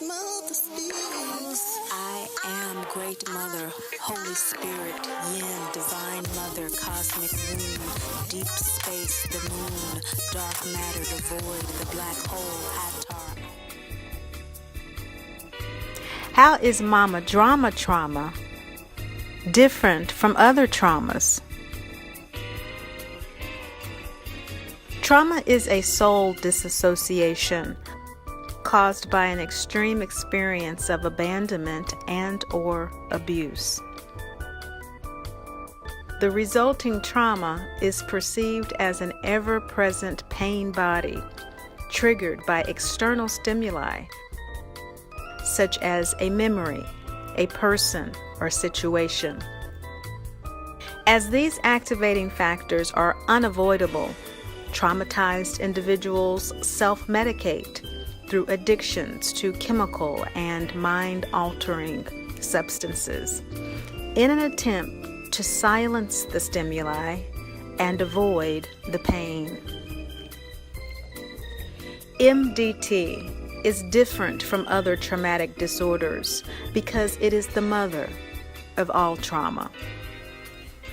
Mother speaks. I am Great Mother, Holy Spirit, Yin, Divine Mother, Cosmic Womb, Deep Space, the Moon, Dark Matter, the Void, the Black Hole, Atar. How is Mama Drama trauma different from other traumas? Trauma is a soul disassociation caused by an extreme experience of abandonment and/or abuse. The resulting trauma is perceived as an ever-present pain body triggered by external stimuli, such as a memory, a person, or situation. As these activating factors are unavoidable, traumatized individuals self-medicate through addictions to chemical and mind-altering substances in an attempt to silence the stimuli and avoid the pain. MDT is different from other traumatic disorders because it is the mother of all trauma.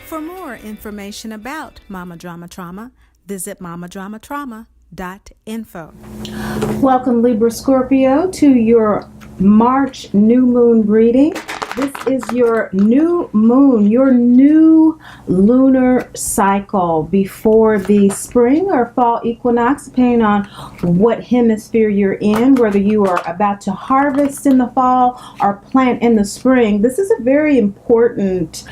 For more information about Mama Drama Trauma, visit mamadramatrauma.info. Welcome, Libra Scorpio, to your March new moon reading. This is your new moon, your new lunar cycle before the spring or fall equinox, depending on what hemisphere you're in, whether you are about to harvest in the fall or plant in the spring. This is a very important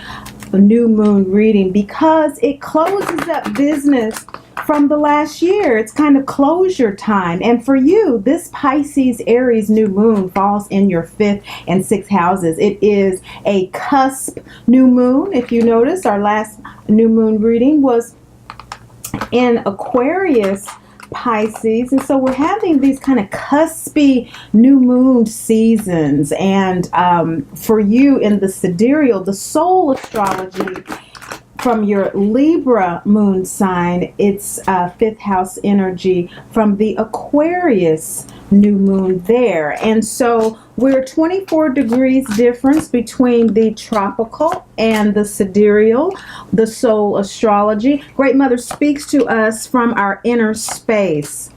new moon reading because it closes up business from the last year. It's kind of closure time. And for you, this Pisces Aries new moon falls in your 5th and 6th houses. It is a cusp new moon. If you notice, our last new moon reading was in Aquarius Pisces, and so we're having these kind of cuspy new moon seasons. And for you in the sidereal, the soul astrology, from your Libra moon sign, it's 5th house energy from the Aquarius new moon there. And so we're 24 degrees difference between the tropical and the sidereal, the soul astrology. Great Mother speaks to us from our inner space.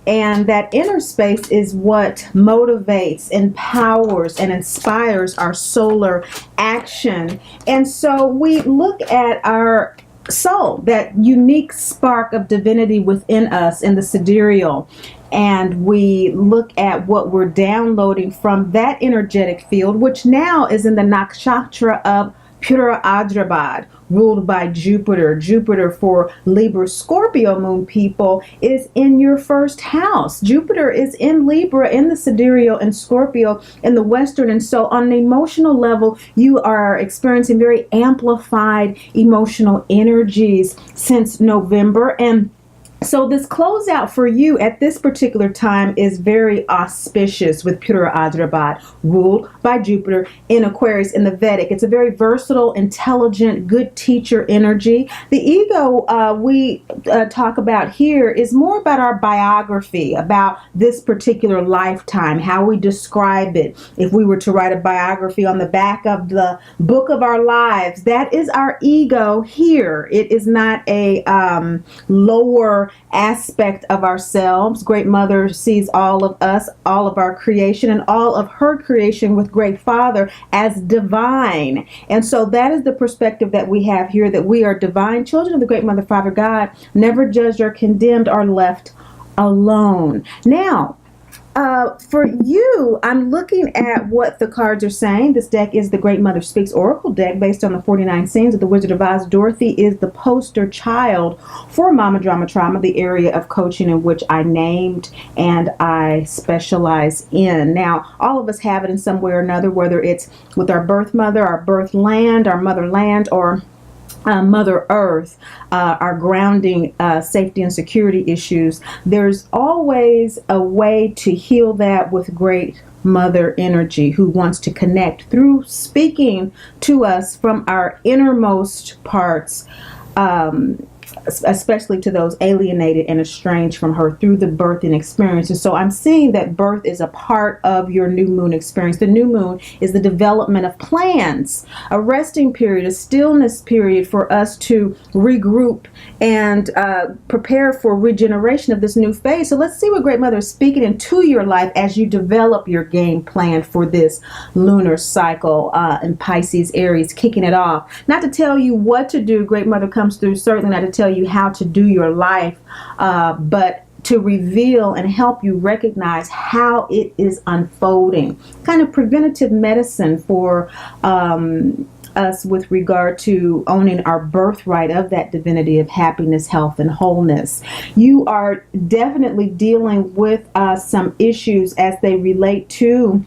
And that inner space is what motivates, empowers, and inspires our solar action. And so we look at our soul, that unique spark of divinity within us in the sidereal. And we look at what we're downloading from that energetic field, which now is in the nakshatra of Uttaradrabad, ruled by Jupiter. Jupiter for Libra Scorpio moon people is in your 1st house. Jupiter is in Libra, in the sidereal, and Scorpio in the western. And so on an emotional level, you are experiencing very amplified emotional energies since November. And so this closeout for you at this particular time is very auspicious with Uttaradrabad, ruled by Jupiter in Aquarius in the Vedic. It's a very versatile, intelligent, good teacher energy. The ego we talk about here is more about our biography, about this particular lifetime, how we describe it. If we were to write a biography on the back of the book of our lives, that is our ego here. It is not a lower aspect of ourselves. Great Mother sees all of us, all of our creation, and all of her creation with Great Father as divine. And so that is the perspective that we have here, that we are divine children of the Great Mother, Father God, never judged or condemned or left alone. Now, for you, I'm looking at what the cards are saying. This deck is the Great Mother Speaks Oracle deck based on the 49 scenes of the Wizard of Oz. Dorothy is the poster child for Mama Drama Trauma, the area of coaching in which I named and I specialize in. Now, all of us have it in some way or another, whether it's with our birth mother, our birth land, our motherland, or Mother Earth, our grounding, safety and security issues. There's always a way to heal that with Great Mother energy, who wants to connect through speaking to us from our innermost parts especially to those alienated and estranged from her through the birthing experience. And so I'm seeing that birth is a part of your new moon experience. The new moon is the development of plans, a resting period, a stillness period for us to regroup and prepare for regeneration of this new phase. So let's see what Great Mother is speaking into your life as you develop your game plan for this lunar cycle in Pisces, Aries, kicking it off. Not to tell you what to do, Great Mother comes through, certainly not to tell you how to do your life, but to reveal and help you recognize how it is unfolding. Kind of preventative medicine for us with regard to owning our birthright of that divinity of happiness, health, and wholeness. You are definitely dealing with some issues as they relate to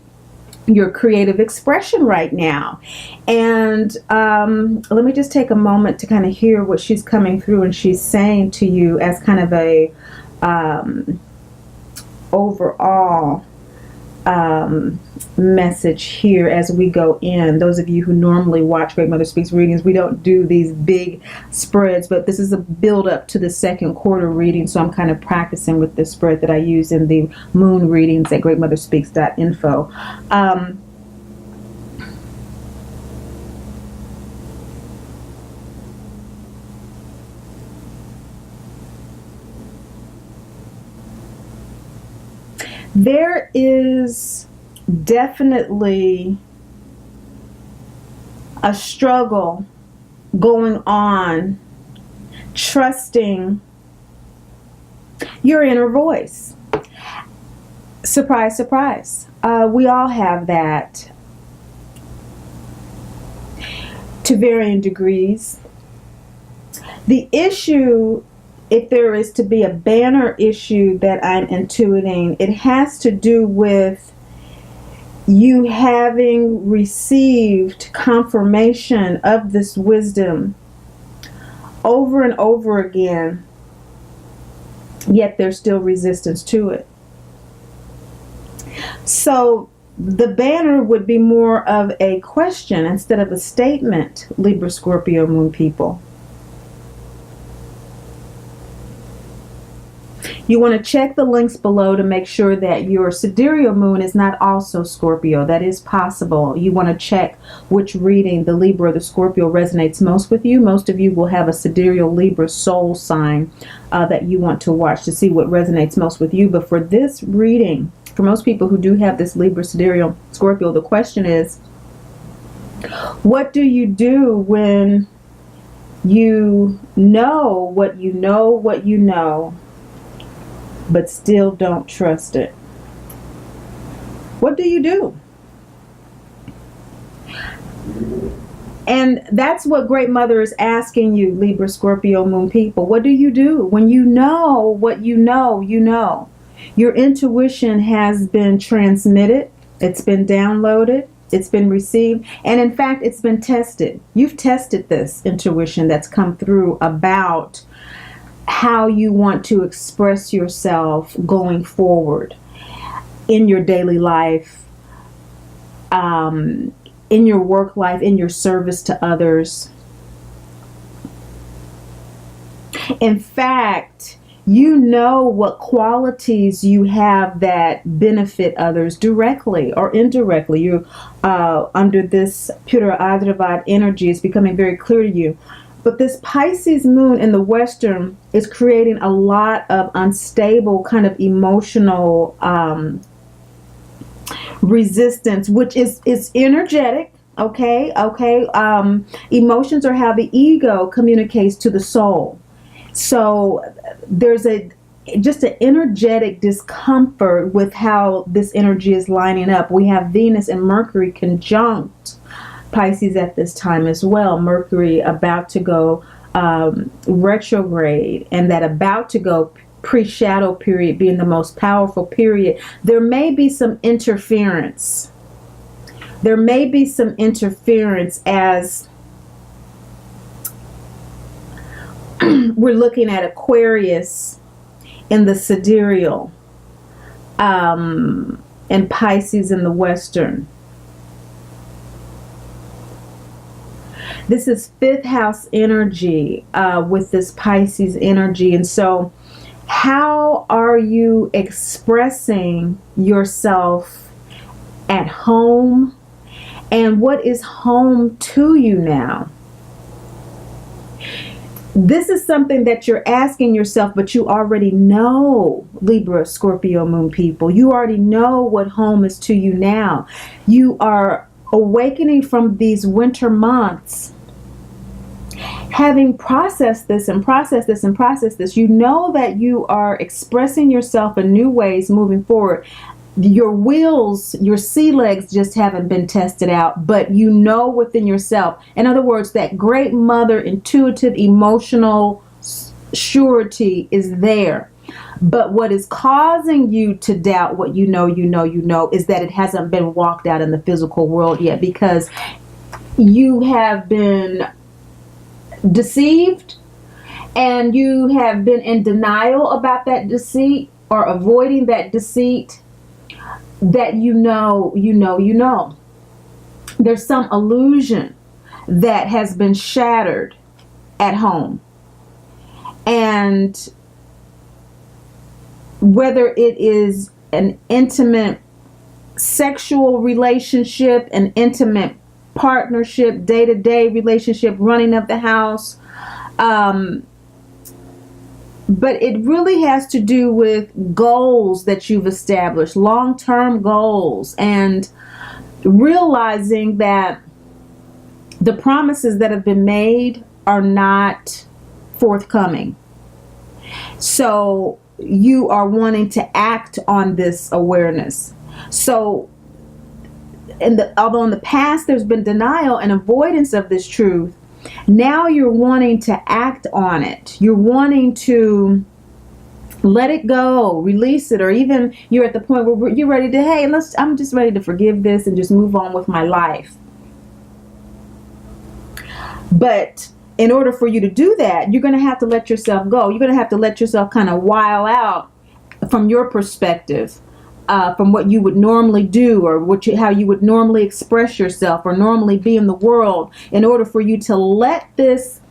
your creative expression right now. And let me just take a moment to kind of hear what she's coming through and she's saying to you as kind of a overall message here as we go in. Those of you who normally watch Great Mother Speaks readings, we don't do these big spreads, but this is a build up to the second quarter reading, so I'm kind of practicing with this spread that I use in the moon readings at greatmotherspeaks.info. There is definitely a struggle going on trusting your inner voice. Surprise, surprise. We all have that to varying degrees. The issue, if there is to be a banner issue that I'm intuiting, it has to do with you having received confirmation of this wisdom over and over again, yet there's still resistance to it. So the banner would be more of a question instead of a statement, Libra, Scorpio, Moon people. You want to check the links below to make sure that your sidereal moon is not also Scorpio. That is possible. You want to check which reading, the Libra or the Scorpio, resonates most with you. Most of you will have a sidereal Libra soul sign that you want to watch to see what resonates most with you. But for this reading, for most people who do have this Libra, sidereal, Scorpio, the question is, what do you do when you know what you know, what you know, but still don't trust it? What do you do? And that's what Great Mother is asking you, Libra, Scorpio, Moon people. What do you do when you know what you know, you know? Your intuition has been transmitted. It's been downloaded. It's been received. And in fact, it's been tested. You've tested this intuition that's come through about how you want to express yourself going forward in your daily life, in your work life, in your service to others. In fact, you know what qualities you have that benefit others directly or indirectly. You, under this Pura Adravad energy, is becoming very clear to you. But this Pisces moon in the Western is creating a lot of unstable kind of emotional resistance, which is energetic. Okay. Emotions are how the ego communicates to the soul. So there's just an energetic discomfort with how this energy is lining up. We have Venus and Mercury conjunct Pisces at this time as well. Mercury about to go retrograde, and that about to go pre-shadow period being the most powerful period. There may be some interference. There may be some interference as we're looking at Aquarius in the sidereal and Pisces in the Western. This is fifth house energy with this Pisces energy. And so how are you expressing yourself at home? And what is home to you now? This is something that you're asking yourself, but you already know, Libra, Scorpio, Moon people. You already know what home is to you now. You are awakening from these winter months, having processed this and processed this and processed this. You know that you are expressing yourself in new ways moving forward. Your wheels, your sea legs just haven't been tested out, but you know within yourself. In other words, that great mother, intuitive, emotional surety is there. But what is causing you to doubt what you know is that it hasn't been walked out in the physical world yet, because you have been deceived and you have been in denial about that deceit, or avoiding that deceit. That you know. There's some illusion that has been shattered at home. And whether it is an intimate sexual relationship, an intimate partnership, day-to-day relationship, running of the house, but it really has to do with goals that you've established, long-term goals, and realizing that the promises that have been made are not forthcoming. So you are wanting to act on this awareness. So although in the past there's been denial and avoidance of this truth, now you're wanting to act on it. You're wanting to let it go, release it, or even you're at the point where you're ready to, hey, I'm just ready to forgive this and just move on with my life. But in order for you to do that, you're going to have to let yourself go. You're going to have to let yourself kind of while out from your perspective. From what you would normally do, or how you would normally express yourself or normally be in the world, in order for you to let this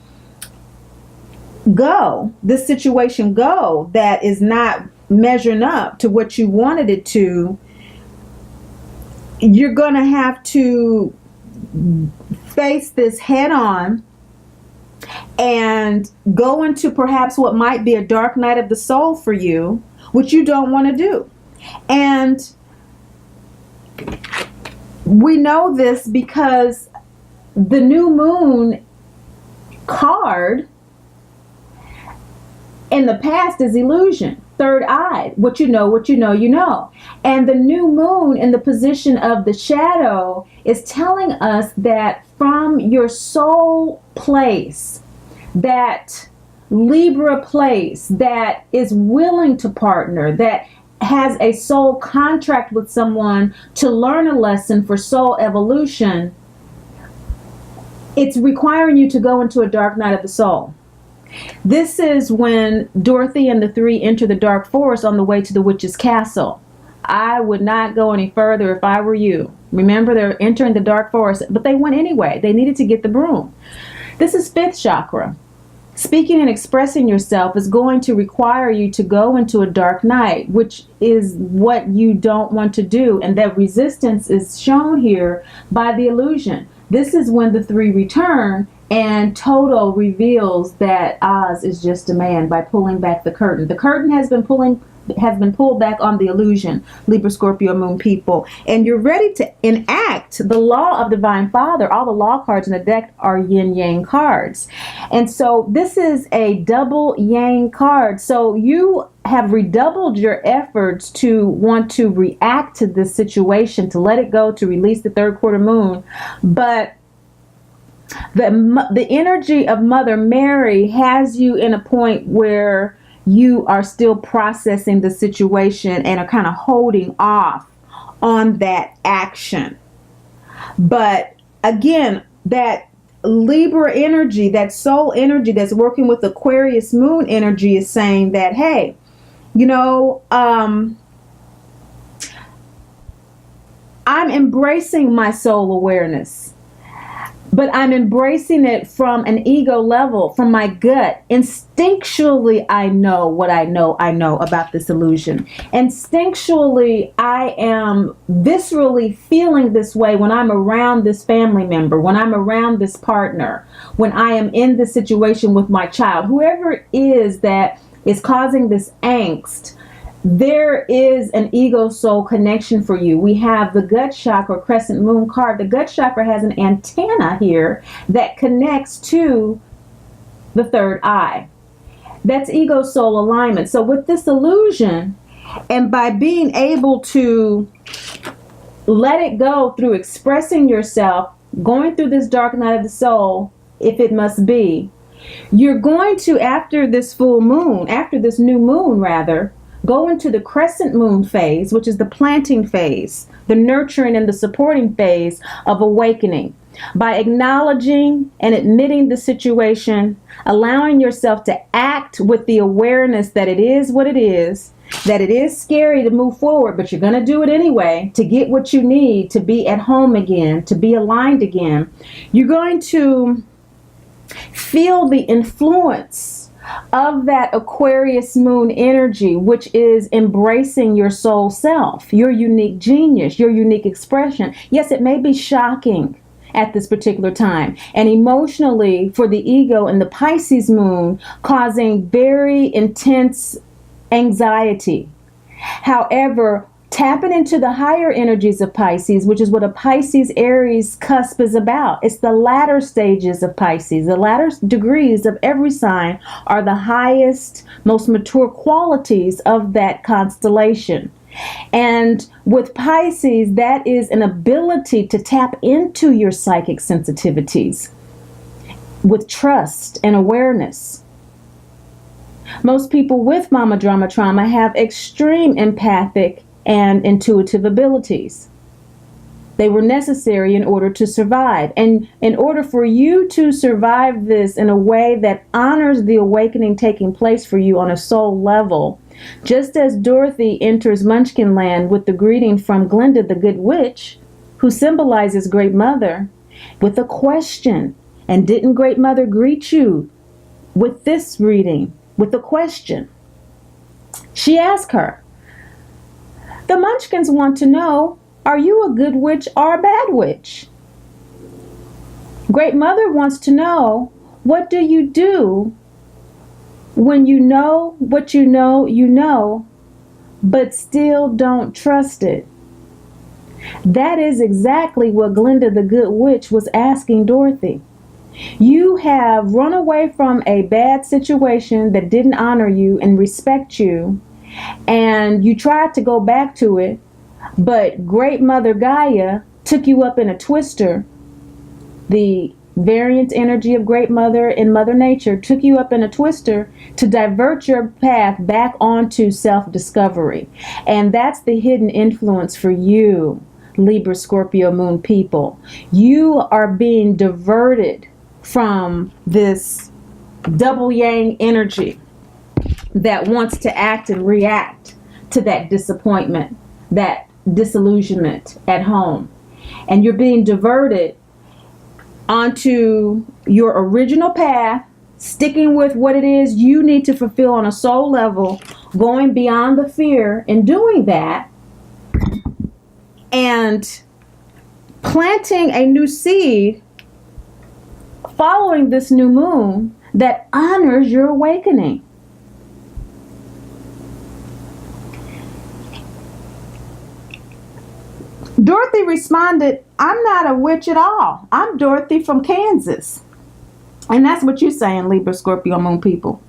go, this situation go that is not measuring up to what you wanted it to. You're going to have to face this head on and go into perhaps what might be a dark night of the soul for you, which you don't want to do. And we know this because the new moon card in the past is illusion, third-eyed. What you know. And the new moon in the position of the shadow is telling us that from your soul place, that Libra place that is willing to partner, that has a soul contract with someone to learn a lesson for soul evolution, it's requiring you to go into a dark night of the soul. This is when Dorothy and the three enter the dark forest on the way to the witch's castle. I would not go any further if I were you. Remember, they're entering the dark forest, but they went anyway. They needed to get the broom. This is fifth chakra. Speaking and expressing yourself is going to require you to go into a dark night, which is what you don't want to do. And that resistance is shown here by the illusion. This is when the three return and Toto reveals that Oz is just a man by pulling back the curtain. The curtain has been pulled back on the illusion, Libra, Scorpio, Moon people. And you're ready to enact the law of Divine Father. All the law cards in the deck are yin-yang cards. And so this is a double yang card. So you have redoubled your efforts to want to react to this situation, to let it go, to release the third quarter moon. But the energy of Mother Mary has you in a point where you are still processing the situation and are kind of holding off on that action. But again, that Libra energy, that soul energy that's working with Aquarius moon energy is saying that, hey, I'm embracing my soul awareness. but I'm embracing it from an ego level, from my gut. Instinctually, I know what I know about this illusion. Instinctually, I am viscerally feeling this way when I'm around this family member, when I'm around this partner, when I am in this situation with my child, whoever it is that is causing this angst. There is an ego soul connection for you. We have the gut chakra, crescent moon card. The gut chakra has an antenna here that connects to the third eye. That's ego soul alignment. So with this illusion, and by being able to let it go through expressing yourself, going through this dark night of the soul, if it must be, you're going to, after this full moon, after this new moon rather, go into the crescent moon phase, which is the planting phase, the nurturing and the supporting phase of awakening. By acknowledging and admitting the situation, allowing yourself to act with the awareness that it is what it is, that it is scary to move forward, but you're going to do it anyway to get what you need to be at home again, to be aligned again. You're going to feel the influence of that Aquarius moon energy, which is embracing your soul self, your unique genius, your unique expression. Yes, it may be shocking at this particular time, and emotionally for the ego and the Pisces moon, causing very intense anxiety. However, tapping into the higher energies of Pisces, which is what a Pisces Aries cusp is about. It's the latter stages of Pisces. The latter degrees of every sign are the highest, most mature qualities of that constellation. And with Pisces, that is an ability to tap into your psychic sensitivities with trust and awareness. Most people with mama drama trauma have extreme empathic and intuitive abilities. They were necessary in order to survive. And in order for you to survive this in a way that honors the awakening taking place for you on a soul level, just as Dorothy enters Munchkin Land with the greeting from Glinda the Good Witch, who symbolizes Great Mother, with a question. And didn't Great Mother greet you with this reading, with a question? She asked her, "The Munchkins want to know, are you a good witch or a bad witch?" Great Mother wants to know, what do you do when you know what you know, but still don't trust it? That is exactly what Glinda the Good Witch was asking Dorothy. You have run away from a bad situation that didn't honor you and respect you, and you tried to go back to it, but Great Mother Gaia took you up in a twister. The variant energy of Great Mother and Mother Nature took you up in a twister to divert your path back onto self-discovery. And that's the hidden influence for you, Libra, Scorpio, Moon people. You are being diverted from this double yang energy that wants to act and react to that disappointment, that disillusionment at home. And you're being diverted onto your original path, sticking with what it is you need to fulfill on a soul level, going beyond the fear and doing that, and planting a new seed following this new moon that honors your awakening. Dorothy responded, "I'm not a witch at all. I'm Dorothy from Kansas." And that's what you're saying, Libra, Scorpio, Moon people.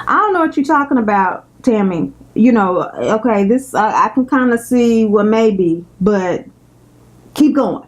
I don't know what you're talking about, Tammy. You know, okay, this I can kind of see what maybe, but keep going.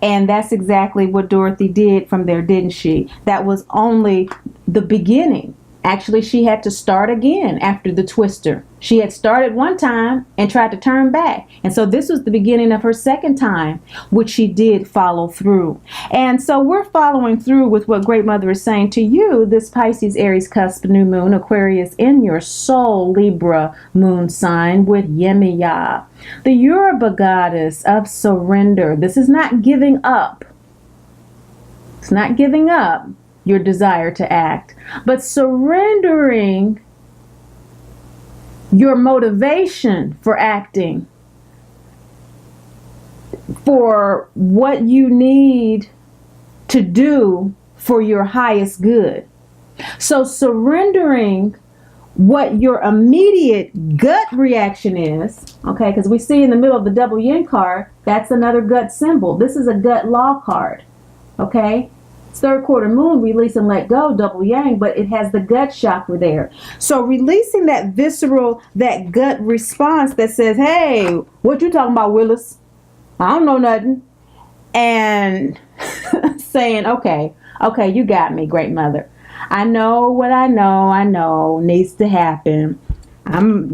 And that's exactly what Dorothy did from there, didn't she? That was only the beginning. Actually, she had to start again after the twister. She had started one time and tried to turn back. And so this was the beginning of her second time, which she did follow through. And so we're following through with what Great Mother is saying to you, this Pisces, Aries, cusp, new moon, Aquarius in your soul, Libra, moon sign with Yemiya, the Yoruba goddess of surrender. This is not giving up. It's not giving up your desire to act, but surrendering your motivation for acting for what you need to do for your highest good. So surrendering what your immediate gut reaction is, okay, because we see in the middle of the double yin card, that's another gut symbol. This is a gut law card, okay? It's third quarter moon, release and let go, double yang, but it has the gut chakra there. So releasing that visceral, that gut response that says, hey, what you talking about, Willis? I don't know nothing. And saying, okay, you got me, great mother. I know what I know needs to happen. I'm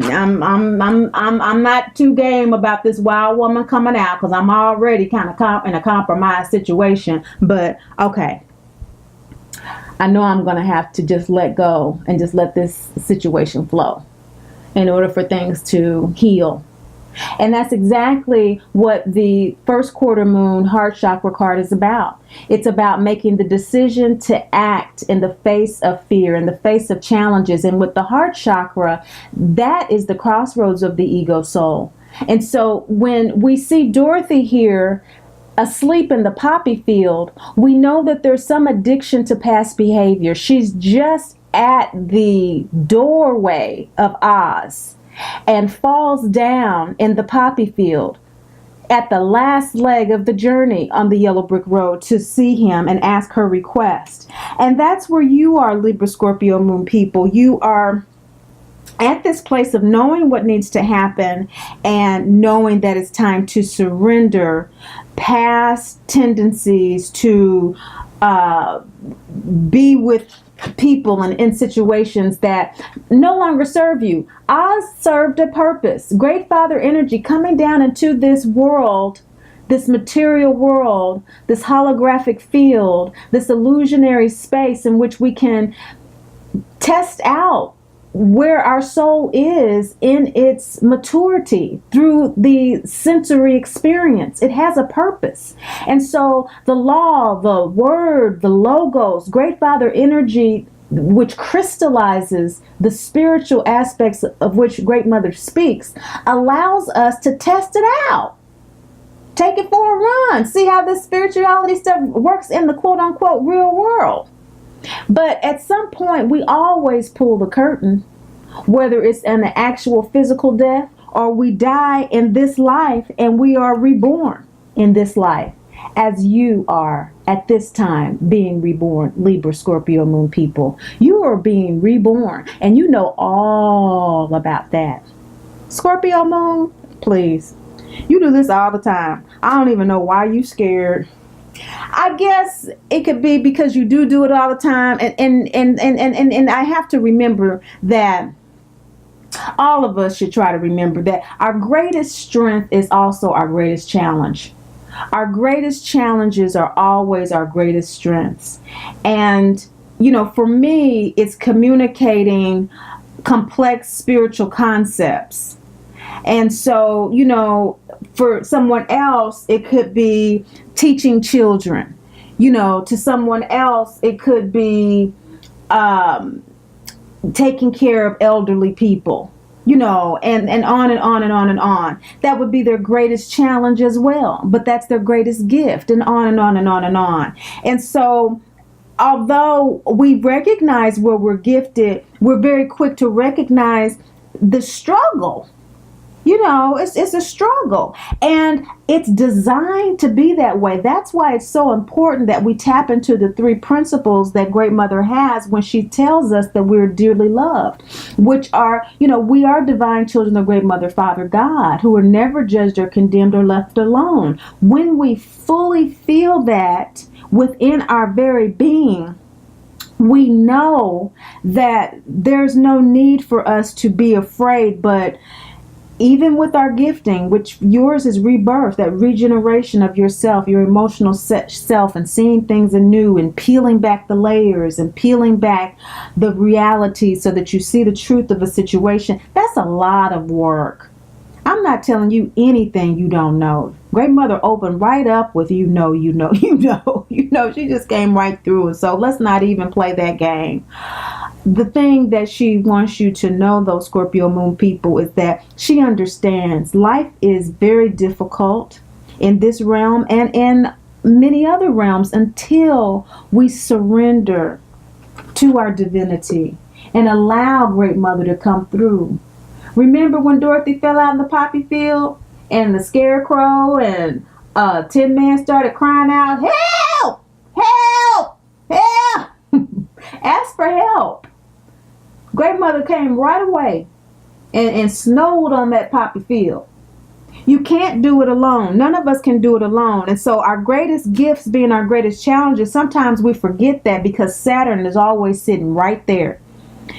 not too game about this wild woman coming out because I'm already kind of in a compromised situation. But okay, I know I'm going to have to just let go and just let this situation flow in order for things to heal. And that's exactly what the first quarter moon heart chakra card is about. It's about making the decision to act in the face of fear, in the face of challenges. And with the heart chakra, that is the crossroads of the ego soul. And so when we see Dorothy here asleep in the poppy field, we know that there's some addiction to past behavior. She's just at the doorway of Oz and falls down in the poppy field at the last leg of the journey on the yellow brick road to see him and ask her request. And that's where you are, Libra, Scorpio, Moon people. You are at this place of knowing what needs to happen and knowing that it's time to surrender past tendencies to be with people and in situations that no longer serve you. Oz served a purpose. Great Father energy coming down into this world, this material world, this holographic field, this illusionary space in which we can test out where our soul is in its maturity through the sensory experience. It has a purpose. And so the law, the word, the logos, Great Father energy, which crystallizes the spiritual aspects of which Great Mother speaks, allows us to test it out. Take it for a run. See how this spirituality stuff works in the quote-unquote real world. But at some point, we always pull the curtain, whether it's an actual physical death or we die in this life and we are reborn in this life, as you are at this time being reborn, Libra, Scorpio, Moon people. You are being reborn, and you know all about that. Scorpio Moon, please. You do this all the time. I don't even know why you scared. I guess it could be because you do it all the time, and I have to remember that all of us should try to remember that our greatest strength is also our greatest challenge. Our greatest challenges are always our greatest strengths. And, you know, for me, it's communicating complex spiritual concepts. And so, you know, for someone else, it could be teaching children. You know, to someone else, it could be taking care of elderly people, you know, and on and on and on and on. That would be their greatest challenge as well. But that's their greatest gift, and on and on and on and on. And so, although we recognize where we're gifted, we're very quick to recognize the struggle. You know, it's a struggle, and it's designed to be that way. That's why it's so important that we tap into the three principles that Great Mother has when she tells us that we're dearly loved, which are, you know, we are divine children of Great Mother, Father God, who are never judged or condemned or left alone. When we fully feel that within our very being, we know that there's no need for us to be afraid. But even with our gifting, which yours is rebirth, that regeneration of yourself, your emotional self, and seeing things anew and peeling back the layers and peeling back the reality so that you see the truth of a situation, that's a lot of work. I'm not telling you anything you don't know. Great Mother opened right up with you know, you know, you know, you know. She just came right through it. So let's not even play that game. The thing that she wants you to know, though, Scorpio moon people, is that she understands life is very difficult in this realm and in many other realms until we surrender to our divinity and allow Great Mother to come through. Remember when Dorothy fell out in the poppy field and the scarecrow and Tin Man started crying out, help, help, help, ask for help. Great Mother came right away and snowed on that poppy field. You can't do it alone. None of us can do it alone. And so our greatest gifts being our greatest challenges, sometimes we forget that because Saturn is always sitting right there.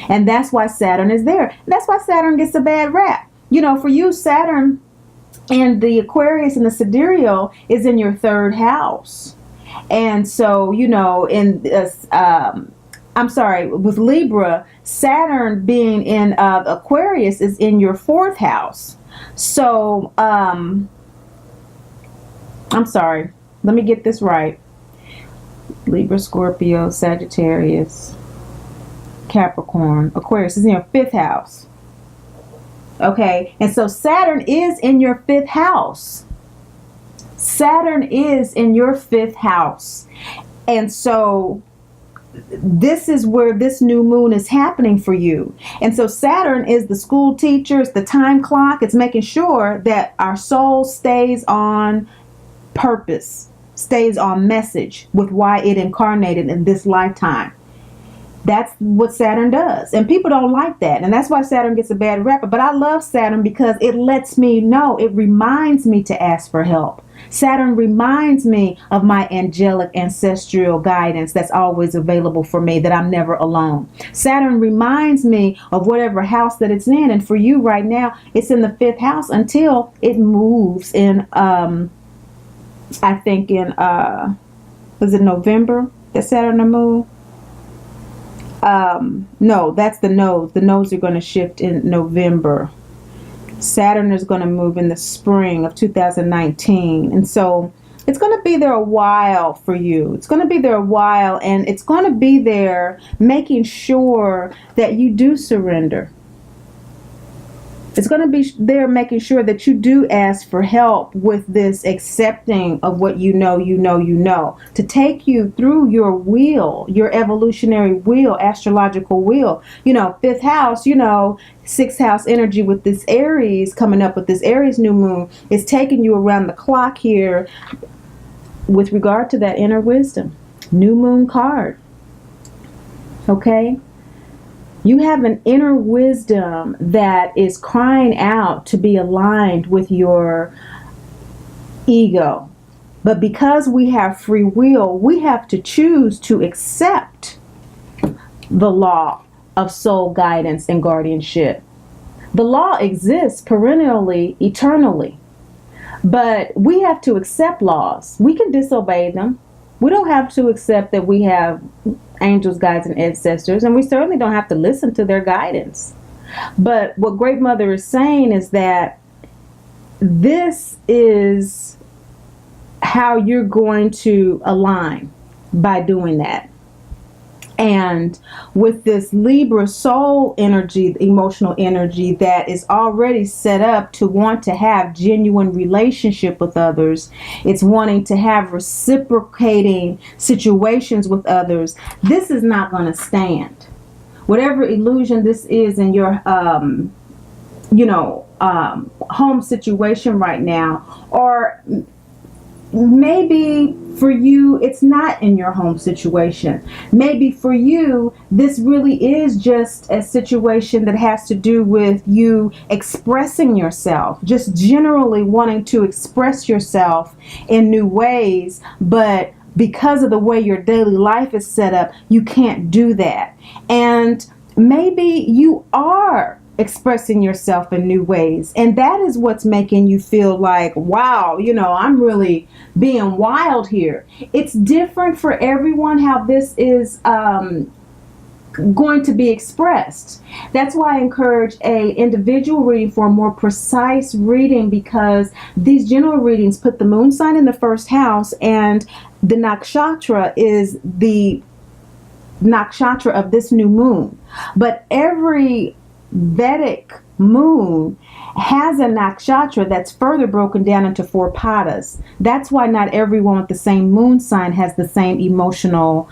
And that's why Saturn is there. That's why Saturn gets a bad rap. You know, for you, Saturn and the Aquarius and the sidereal is in your third house. And so, you know, with Libra, Saturn being in Aquarius is in your fourth house. So, I'm sorry, let me get this right. Libra, Scorpio, Sagittarius, Capricorn, Aquarius is in your fifth house. Okay, and so Saturn is in your fifth house. Saturn is in your fifth house. And so this is where this new moon is happening for you. And so Saturn is the school teacher, it's the time clock, it's making sure that our soul stays on purpose, stays on message with why it incarnated in this lifetime. That's what Saturn does. And people don't like that. And that's why Saturn gets a bad rap. But I love Saturn because it lets me know, it reminds me to ask for help. Saturn reminds me of my angelic ancestral guidance that's always available for me, that I'm never alone. Saturn reminds me of whatever house that it's in. And for you right now, it's in the fifth house until it moves in, I think in, was it November that Saturn will move? No, that's the nodes. The nodes are going to shift in November. Saturn is going to move in the spring of 2019. And so it's going to be there a while for you. It's going to be there a while, and it's going to be there making sure that you do surrender. It's going to be there making sure that you do ask for help with this accepting of what you know, to take you through your wheel, your evolutionary wheel, astrological wheel. You know, fifth house, you know, sixth house energy with this Aries coming up with this Aries new moon is taking you around the clock here with regard to that inner wisdom. New moon card. Okay? You have an inner wisdom that is crying out to be aligned with your ego. But because we have free will, we have to choose to accept the law of soul guidance and guardianship. The law exists perennially, eternally. But we have to accept laws. We can disobey them. We don't have to accept that we have angels, guides, and ancestors, and we certainly don't have to listen to their guidance. But what Great Mother is saying is that this is how you're going to align by doing that. And with this Libra soul energy, emotional energy that is already set up to want to have genuine relationship with others, it's wanting to have reciprocating situations with others. This is not going to stand. Whatever illusion this is in your, home situation right now, or maybe for you, it's not in your home situation. Maybe for you, this really is just a situation that has to do with you expressing yourself, just generally wanting to express yourself in new ways, but because of the way your daily life is set up, you can't do that. And maybe you are expressing yourself in new ways, and that is what's making you feel like, wow, I'm really being wild here. It's different for everyone how this is going to be expressed. That's why I encourage a individual reading for a more precise reading, because these general readings put the moon sign in the first house, and the nakshatra is the nakshatra of this new moon. But every Vedic moon has a nakshatra that's further broken down into 4 padas. That's why not everyone with the same moon sign has the same emotional,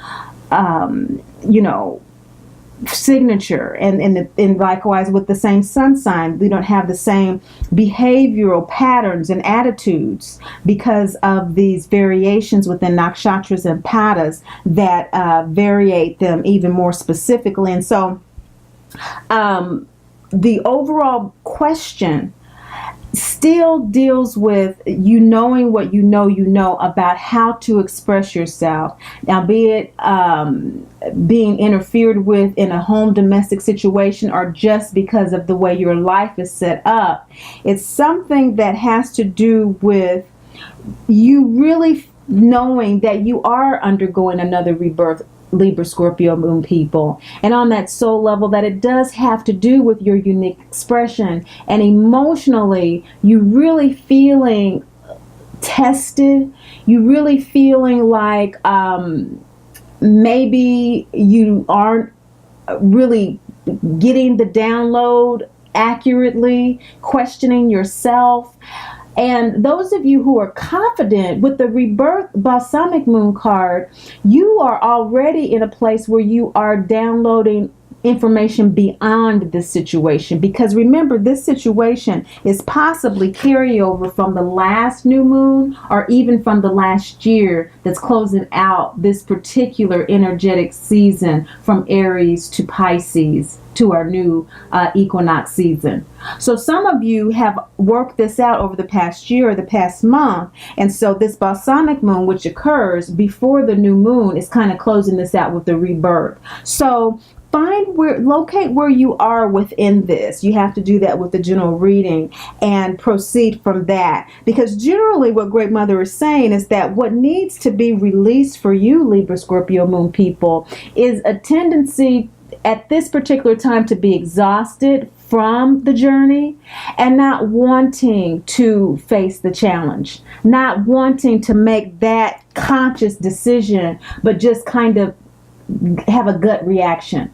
signature, and likewise with the same sun sign, we don't have the same behavioral patterns and attitudes because of these variations within nakshatras and padas that variate them even more specifically. And so the overall question still deals with you knowing what you know about how to express yourself. Now, be it being interfered with in a home domestic situation or just because of the way your life is set up, it's something that has to do with you really knowing that you are undergoing another rebirth, Libra, Scorpio moon people, and on that soul level that it does have to do with your unique expression, and emotionally you really feeling tested, you really feeling like maybe you aren't really getting the download accurately, questioning yourself. And those of you who are confident with the rebirth balsamic moon card, you are already in a place where you are downloading information beyond this situation, because remember, this situation is possibly carryover from the last new moon or even from the last year that's closing out this particular energetic season from Aries to Pisces to our new equinox season. So some of you have worked this out over the past year or the past month, and so this balsamic moon, which occurs before the new moon, is kind of closing this out with the rebirth. So locate where you are within this. You have to do that with the general reading and proceed from that, because generally what Great Mother is saying is that what needs to be released for you, Libra, Scorpio moon people, is a tendency at this particular time to be exhausted from the journey and not wanting to face the challenge, not wanting to make that conscious decision, but just kind of have a gut reaction.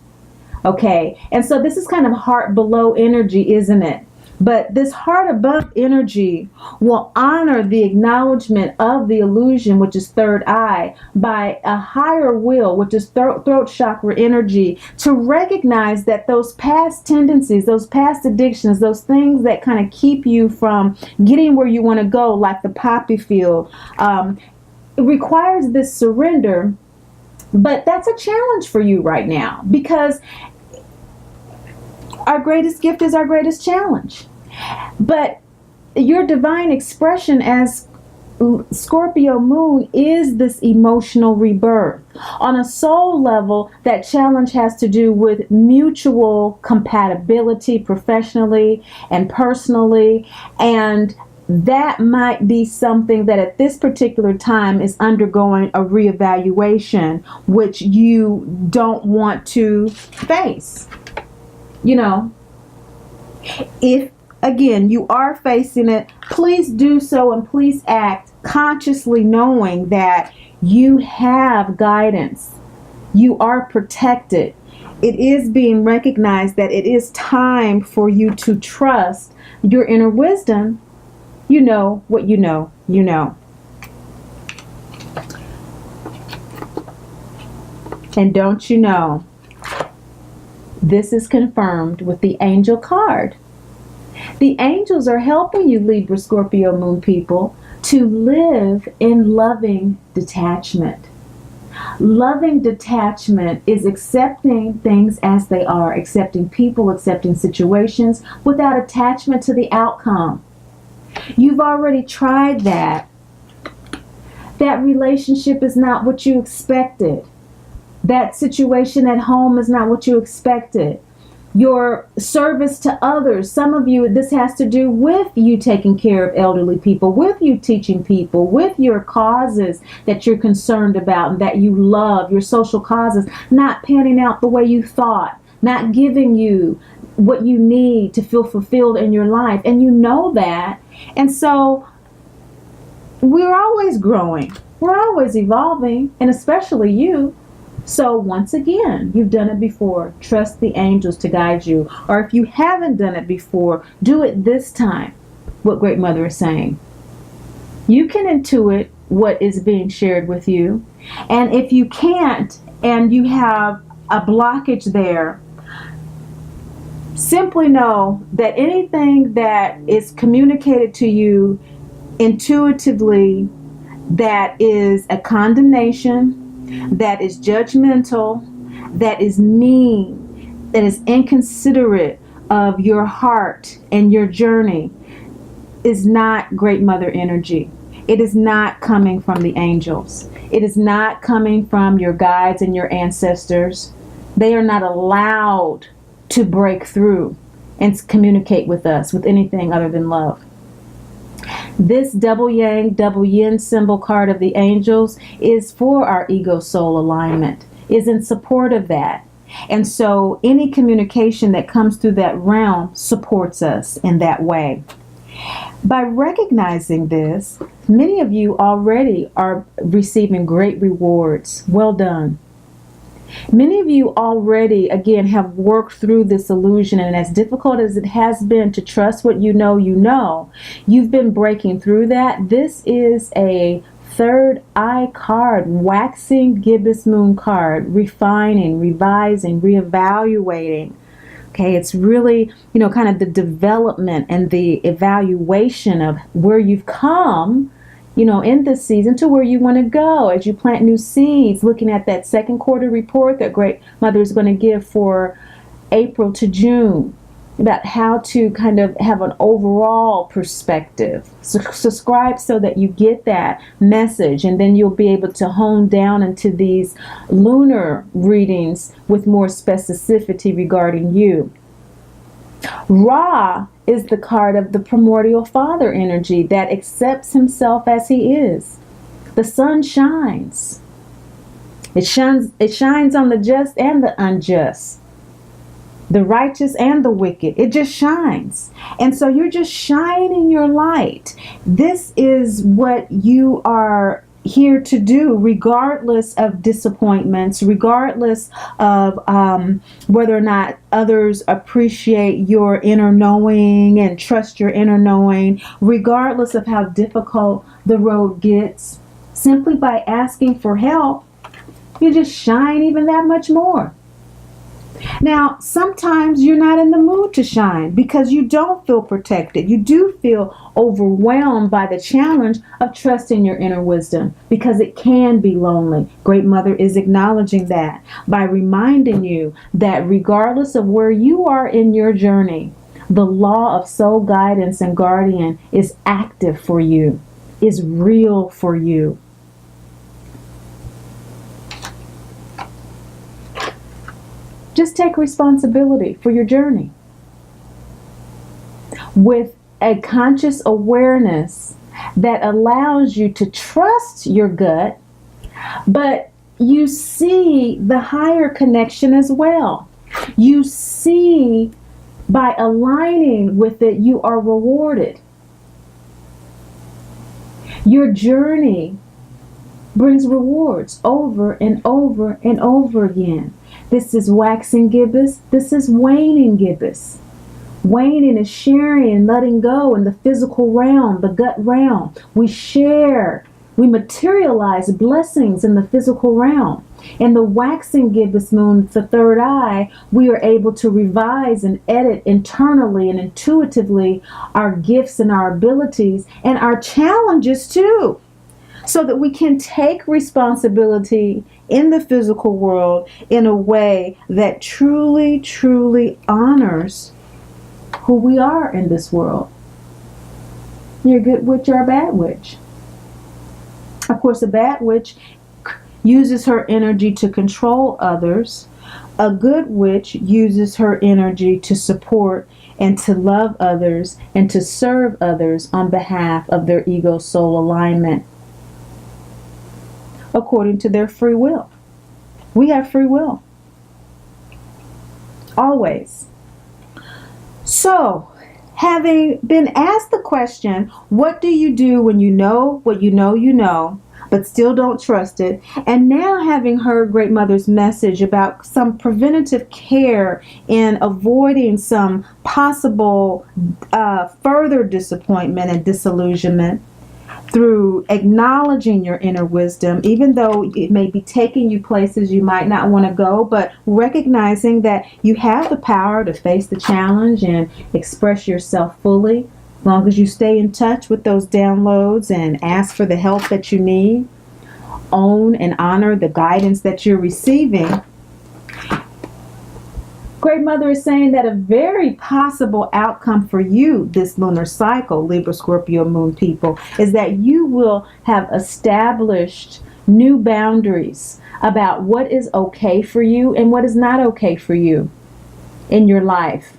Okay, and so this is kind of heart below energy, isn't it? But this heart above energy will honor the acknowledgement of the illusion, which is third eye, by a higher will, which is throat chakra energy, to recognize that those past tendencies, those past addictions, those things that kind of keep you from getting where you want to go, like the poppy field, it requires this surrender. But that's a challenge for you right now, because our greatest gift is our greatest challenge. But your divine expression as Scorpio moon is this emotional rebirth. On a soul level, that challenge has to do with mutual compatibility professionally and personally, and that might be something that at this particular time is undergoing a reevaluation, which you don't want to face. If again you are facing it, please do so, and please act consciously knowing that you have guidance. You are protected. It is being recognized that it is time for you to trust your inner wisdom. You know what you know. And don't you know, this is confirmed with the angel card. The angels are helping you, Libra, Scorpio moon people, to live in loving detachment. Loving detachment is accepting things as they are, accepting people, accepting situations without attachment to the outcome. You've already tried that. That relationship is not what you expected. That situation at home is not what you expected. your service to others. Some of you, this has to do with you taking care of elderly people, with you teaching people, with your causes that you're concerned about and that you love, your social causes, not panning out the way you thought, not giving you what you need to feel fulfilled in your life. And you know that. And so we're always growing. We're always evolving, and especially you. So once again, you've done it before. Trust the angels to guide you. Or if you haven't done it before, do it this time. What Great Mother is saying. You can intuit what is being shared with you. And if you can't, and you have a blockage there, simply know that anything that is communicated to you intuitively that is a condemnation, that is judgmental, that is mean, that is inconsiderate of your heart and your journey is not Great Mother energy. It is not coming from the angels. It is not coming from your guides and your ancestors. They are not allowed to break through and communicate with us with anything other than love. This double yang, double yin symbol card of the angels is for our ego soul alignment, is in support of that. And so any communication that comes through that realm supports us in that way. By recognizing this, many of you already are receiving great rewards. Well done. Many of you already, again, have worked through this illusion, and as difficult as it has been to trust what you know, you've been breaking through that. This is a third eye card, waxing gibbous moon card, refining, revising, reevaluating. Okay, it's really, kind of the development and the evaluation of where you've come in this season to where you want to go as you plant new seeds, looking at that second quarter report that Great Mother is going to give for April to June about how to kind of have an overall perspective. So subscribe so that you get that message, and then you'll be able to hone down into these lunar readings with more specificity regarding you. Ra is the card of the primordial father energy that accepts himself as he is. The sun shines. It shines on the just and the unjust, the righteous and the wicked. It just shines. And so you're just shining your light. This is what you are here to do, regardless of disappointments, regardless of whether or not others appreciate your inner knowing and trust your inner knowing, regardless of how difficult the road gets. Simply by asking for help, you just shine even that much more. Now, sometimes you're not in the mood to shine because you don't feel protected. You do feel overwhelmed by the challenge of trusting your inner wisdom because it can be lonely. Great Mother is acknowledging that by reminding you that regardless of where you are in your journey, the law of soul guidance and guardian is active for you, is real for you. Just take responsibility for your journey with a conscious awareness that allows you to trust your gut, but you see the higher connection as well. You see by aligning with it, you are rewarded. Your journey brings rewards over and over and over again. This is waxing gibbous. This is waning gibbous. Waning is sharing and letting go in the physical realm, the gut realm. We share, we materialize blessings in the physical realm. In the waxing gibbous moon, the third eye, we are able to revise and edit internally and intuitively our gifts and our abilities and our challenges too, so that we can take responsibility in the physical world in a way that truly, truly honors who we are in this world. You're a good witch or a bad witch. Of course, a bad witch uses her energy to control others, A good witch uses her energy to support and to love others and to serve others on behalf of their ego soul alignment according to their free will. We have free will. Always. So, having been asked the question, what do you do when you know what you know, but still don't trust it? And now having heard Great Mother's message about some preventative care in avoiding some possible further disappointment and disillusionment through acknowledging your inner wisdom, even though it may be taking you places you might not want to go, but recognizing that you have the power to face the challenge and express yourself fully, as long as you stay in touch with those downloads and ask for the help that you need, own and honor the guidance that you're receiving. Great Mother is saying that a very possible outcome for you this lunar cycle, Libra, Scorpio, Moon people, is that you will have established new boundaries about what is okay for you and what is not okay for you in your life.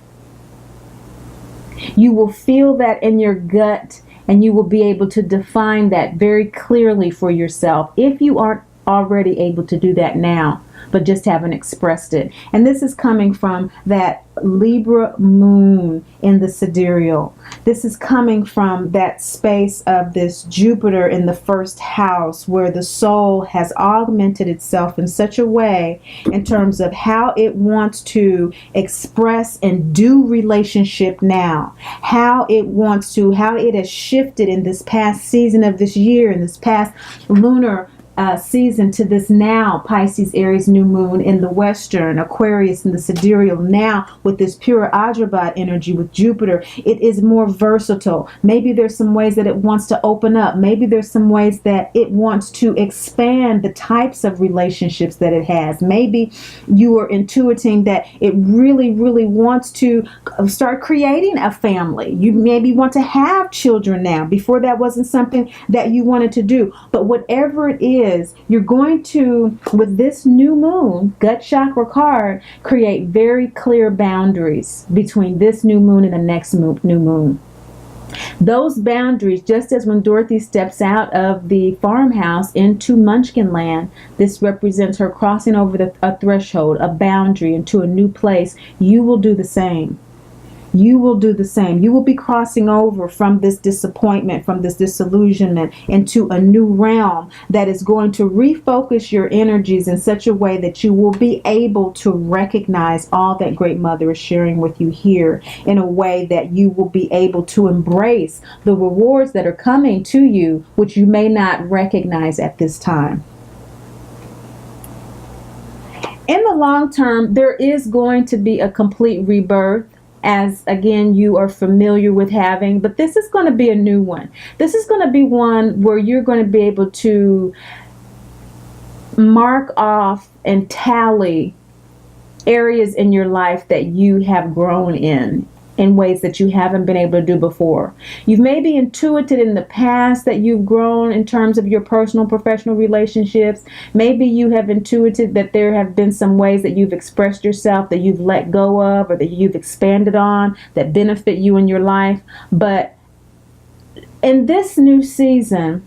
You will feel that in your gut, and you will be able to define that very clearly for yourself if you aren't already able to do that now, but just haven't expressed it. And this is coming from that Libra moon in the sidereal. This is coming from that space of this Jupiter in the first house, where the soul has augmented itself in such a way in terms of how it wants to express and do relationship now, how it has shifted in this past season of this year, in this past lunar season to this now Pisces, Aries, new moon in the western, Aquarius in the sidereal. Now with this pure Adrabad energy with Jupiter, it is more versatile. Maybe there's some ways that it wants to open up. Maybe there's some ways that it wants to expand the types of relationships that it has. Maybe you are intuiting that it really, really wants to start creating a family. You maybe want to have children now. Before that wasn't something that you wanted to do. But whatever it is, you're going to, with this new moon, gut chakra card, create very clear boundaries between this new moon and the next new moon. Those boundaries, just as when Dorothy steps out of the farmhouse into Munchkin Land, this represents her crossing over a threshold, a boundary into a new place. You will do the same. You will do the same. You will be crossing over from this disappointment, from this disillusionment, into a new realm that is going to refocus your energies in such a way that you will be able to recognize all that Great Mother is sharing with you here, in a way that you will be able to embrace the rewards that are coming to you, which you may not recognize at this time. In the long term, there is going to be a complete rebirth, as again you are familiar with having, but this is going to be a new one. This is going to be one where you're going to be able to mark off and tally areas in your life that you have grown in ways that you haven't been able to do before. You've maybe intuited in the past that you've grown in terms of your personal professional relationships. Maybe you have intuited that there have been some ways that you've expressed yourself that you've let go of, or that you've expanded on, that benefit you in your life. But in this new season,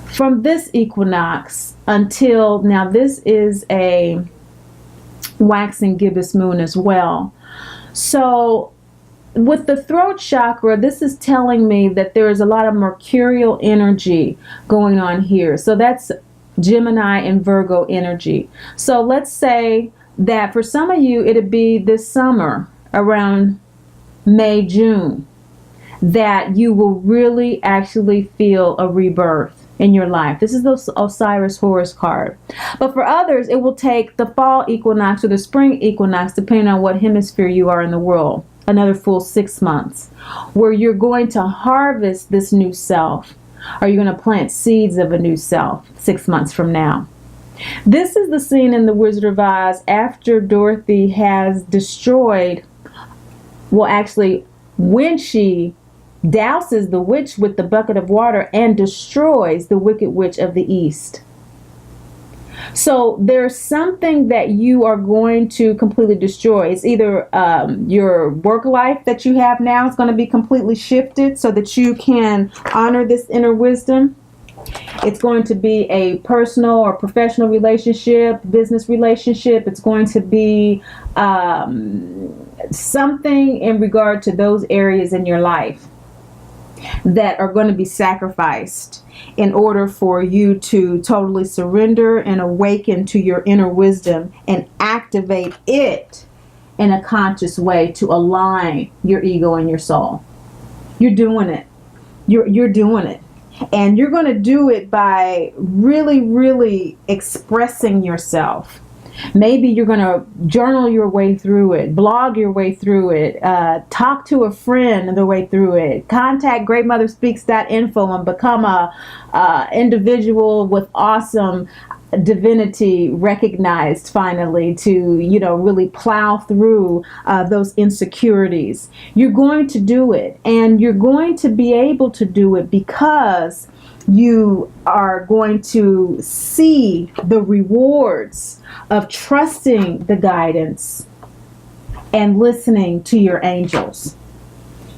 from this equinox until now, this is a waxing gibbous moon as well. So with the throat chakra, this is telling me that there is a lot of mercurial energy going on here. So that's Gemini and Virgo energy. So let's say that for some of you, it'd be this summer around May, June, that you will really actually feel a rebirth in your life. This is the Osiris Horus card. But for others, it will take the fall equinox or the spring equinox, depending on what hemisphere you are in the world, another full 6 months, where you're going to harvest this new self. Or you're going to plant seeds of a new self 6 months from now. This is the scene in The Wizard of Oz after Dorothy has destroyed, well, actually, when she douses the witch with the bucket of water and destroys the Wicked Witch of the East. So there's something that you are going to completely destroy. It's either your work life that you have now is going to be completely shifted so that you can honor this inner wisdom. It's going to be a personal or professional relationship, business relationship. It's going to be something in regard to those areas in your life that are going to be sacrificed in order for you to totally surrender and awaken to your inner wisdom and activate it in a conscious way to align your ego and your soul. You're doing it. You're doing it. And you're going to do it by really, really expressing yourself. Maybe you're going to journal your way through it, blog your way through it, talk to a friend the way through it, contact greatmotherspeaks.info and become a individual with awesome divinity recognized finally to, really plow through those insecurities. You're going to do it, and you're going to be able to do it because you are going to see the rewards of trusting the guidance and listening to your angels.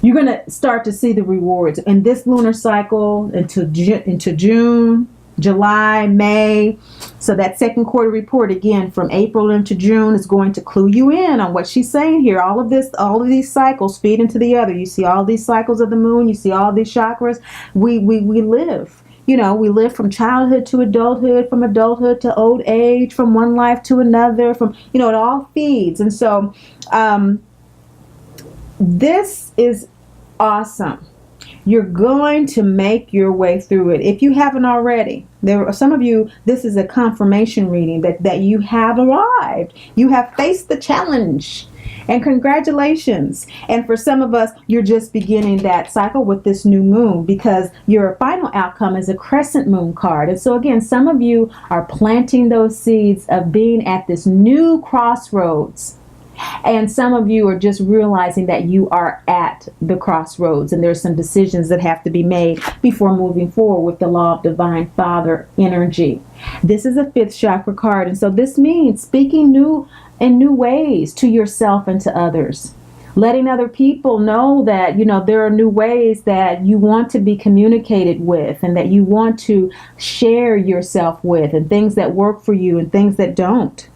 You're going to start to see the rewards in this lunar cycle into June, July, May. So that second quarter report, again, from April into June, is going to clue you in on what she's saying here. All of these cycles feed into the other. You see all these cycles of the moon. You see all these chakras. We live. We live from childhood to adulthood, from adulthood to old age, from one life to another, it all feeds. And so this is awesome. You're going to make your way through it. If you haven't already, there are some of you, this is a confirmation reading that you have arrived. You have faced the challenge. And congratulations. And for some of us, you're just beginning that cycle with this new moon because your final outcome is a crescent moon card. And so again, some of you are planting those seeds of being at this new crossroads. And some of you are just realizing that you are at the crossroads and there's some decisions that have to be made before moving forward with the law of divine father energy. This is a fifth chakra card. And so this means speaking in new ways to yourself and to others. Letting other people know that, there are new ways that you want to be communicated with and that you want to share yourself with, and things that work for you and things that don't.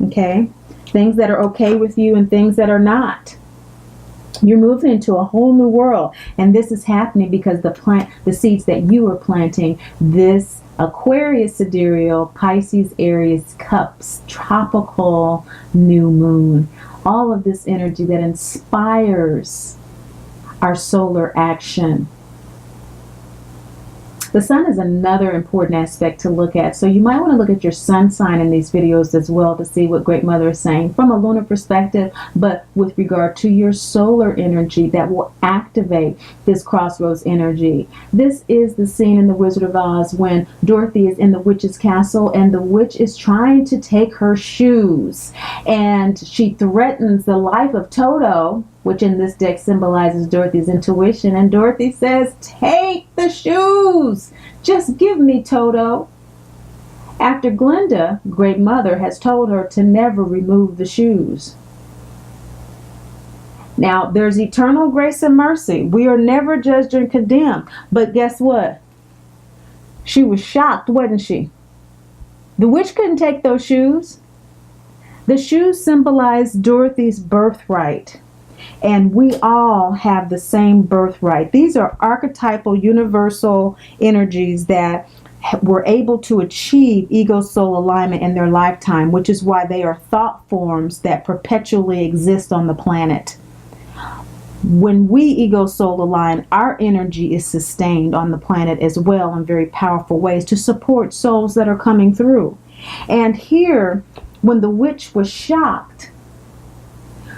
Okay? Things that are okay with you and things that are not. You're moving into a whole new world. And this is happening because the seeds that you are planting, this Aquarius sidereal, Pisces, Aries, Cups, tropical new moon. All of this energy that inspires our solar action. The sun is another important aspect to look at. So you might want to look at your sun sign in these videos as well to see what Great Mother is saying from a lunar perspective, but with regard to your solar energy that will activate this crossroads energy. This is the scene in The Wizard of Oz when Dorothy is in the witch's castle and the witch is trying to take her shoes. And she threatens the life of Toto, which in this deck symbolizes Dorothy's intuition. And Dorothy says, "Take the shoes. Just give me Toto." After Glinda, Great Mother, has told her to never remove the shoes. Now, there's eternal grace and mercy. We are never judged and condemned. But guess what? She was shocked, wasn't she? The witch couldn't take those shoes. The shoes symbolize Dorothy's birthright. And we all have the same birthright. These are archetypal, universal energies that were able to achieve ego-soul alignment in their lifetime, which is why they are thought forms that perpetually exist on the planet. When we ego-soul align, our energy is sustained on the planet as well in very powerful ways to support souls that are coming through. And here, when the witch was shocked,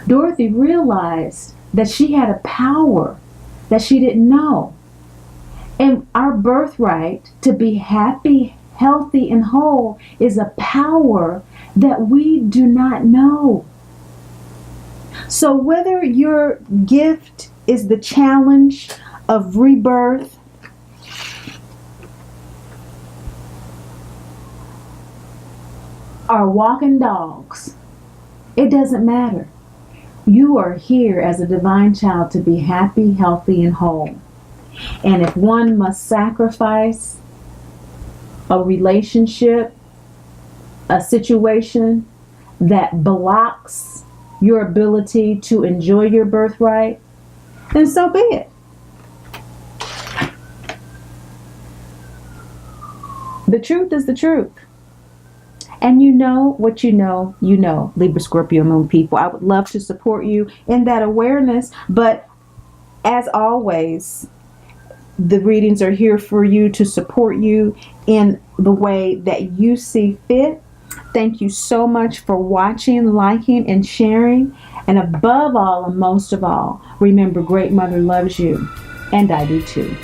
Dorothy realized that she had a power that she didn't know. And our birthright to be happy, healthy, and whole is a power that we do not know. So whether your gift is the challenge of rebirth, are walking dogs. It doesn't matter. You are here as a divine child to be happy, healthy, and whole. And if one must sacrifice a relationship, a situation that blocks your ability to enjoy your birthright, then so be it. The truth is the truth. And you know what you know, Libra, Scorpio, Moon people. I would love to support you in that awareness. But as always, the readings are here for you to support you in the way that you see fit. Thank you so much for watching, liking, and sharing. And above all, and most of all, remember, Great Mother loves you. And I do too.